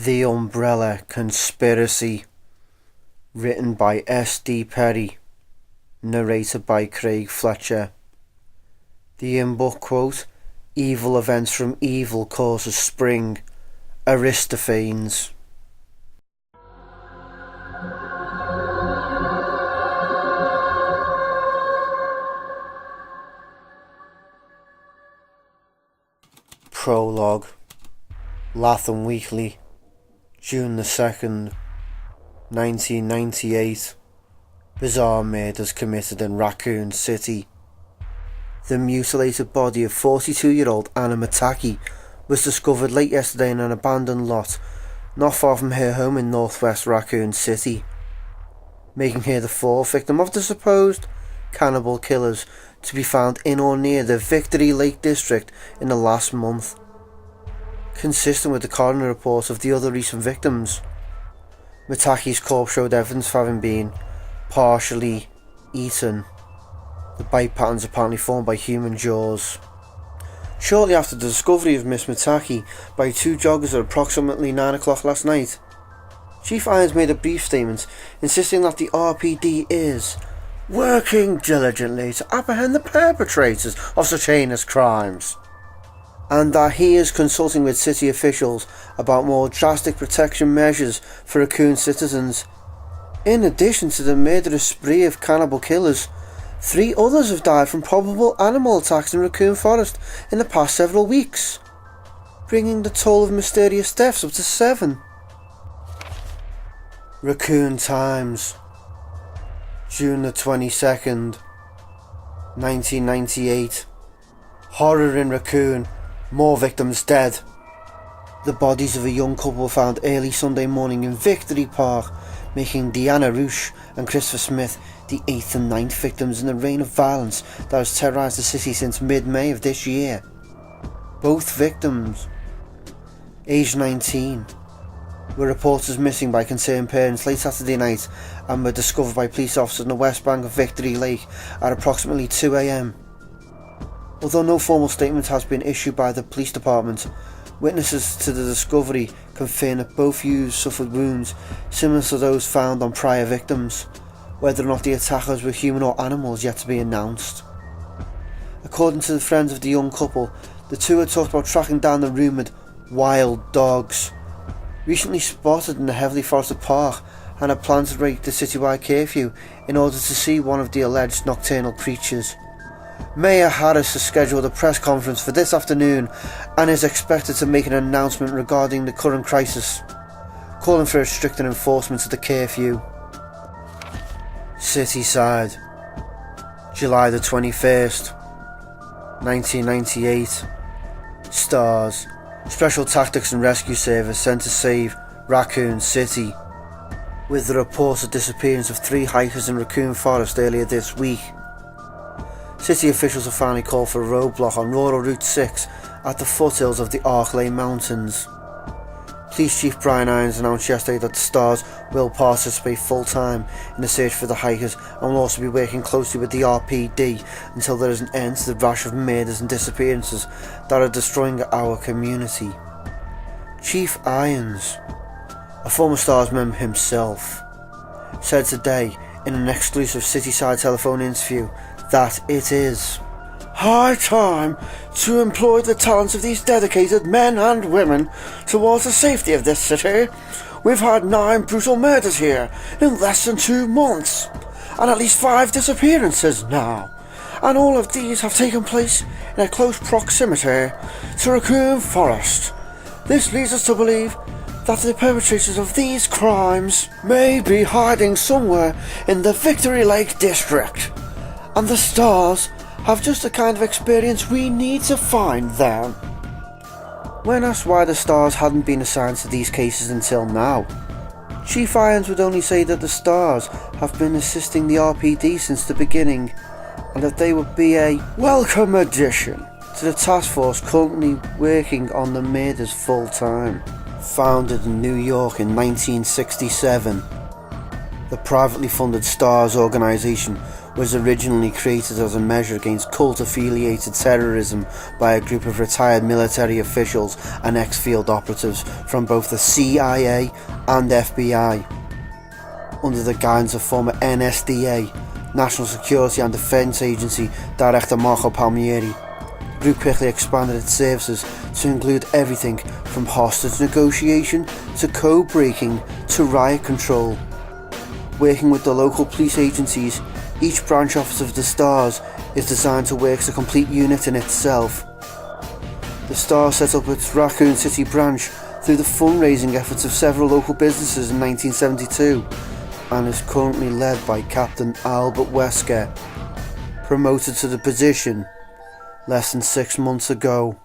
The Umbrella Conspiracy, written by S.D. Perry, narrated by Craig Fletcher. The in-book quote, "Evil events from evil causes spring, Aristophanes." Prologue. Latham Weekly, June the 2nd, 1998. Bizarre murders committed in Raccoon City. The mutilated body of 42-year-old Anna Mataki was discovered late yesterday in an abandoned lot not far from her home in northwest Raccoon City, making her the fourth victim of the supposed cannibal killers to be found in or near the Victory Lake district in the last month. Consistent with the coroner report of the other recent victims, Mataki's corpse showed evidence of having been partially eaten, the bite patterns apparently formed by human jaws. Shortly after the discovery of Miss Mataki by two joggers at approximately 9 o'clock last night, Chief Irons made a brief statement insisting that the RPD is working diligently to apprehend the perpetrators of such heinous crimes, and that he is consulting with city officials about more drastic protection measures for Raccoon citizens. In addition to the murderous spree of cannibal killers, 3 others have died from probable animal attacks in Raccoon Forest in the past several weeks, bringing the toll of mysterious deaths up to 7. Raccoon Times, June the 22nd, 1998. Horror in Raccoon, more victims dead. The bodies of a young couple were found early Sunday morning in Victory Park, making Deanna Roosh and Christopher Smith the 8th and 9th victims in the reign of violence that has terrorised the city since mid-May of this year. Both victims, aged 19, were reported as missing by concerned parents late Saturday night and were discovered by police officers on the west bank of Victory Lake at approximately 2 a.m. Although no formal statement has been issued by the police department, witnesses to the discovery confirm that both youths suffered wounds similar to those found on prior victims. Whether or not the attackers were human or animal is yet to be announced. According to the friends of the young couple, the two had talked about tracking down the rumoured wild dogs recently spotted in the heavily forested park, and had planned to break the citywide curfew in order to see one of the alleged nocturnal creatures. Mayor Harris has scheduled a press conference for this afternoon and is expected to make an announcement regarding the current crisis, calling for a stricter enforcement of the curfew. Cityside, July the 21st, 1998. Stars, Special Tactics and Rescue Service sent to save Raccoon City, with the reported disappearance of 3 hikers in Raccoon Forest earlier this week. City officials have finally called for a roadblock on rural Route 6 at the foothills of the Arklay Mountains. Police Chief Brian Irons announced yesterday that the Stars will participate full-time in the search for the hikers and will also be working closely with the RPD until there is an end to the rash of murders and disappearances that are destroying our community. Chief Irons, a former Stars member himself, said today in an exclusive Cityside telephone interview that it is high time to employ the talents of these dedicated men and women towards the safety of this city. We've had 9 brutal murders here in less than 2 months, and at least 5 disappearances now, and all of these have taken place in a close proximity to Raccoon Forest. This leads us to believe that the perpetrators of these crimes may be hiding somewhere in the Victory Lake district, and the Stars have just the kind of experience we need to find them. When asked why the Stars hadn't been assigned to these cases until now, Chief Irons would only say that the Stars have been assisting the RPD since the beginning, and that they would be a welcome addition to the task force currently working on the murders full time. Founded in New York in 1967, the privately funded Stars organisation was originally created as a measure against cult-affiliated terrorism by a group of retired military officials and ex-field operatives from both the CIA and FBI. Under the guidance of former NSDA, National Security and Defence Agency Director Marco Palmieri, the group quickly expanded its services to include everything from hostage negotiation to code breaking to riot control. Working with the local police agencies, each branch office of the STARS is designed to work as a complete unit in itself. The STARS set up its Raccoon City branch through the fundraising efforts of several local businesses in 1972 and is currently led by Captain Albert Wesker, promoted to the position less than 6 months ago.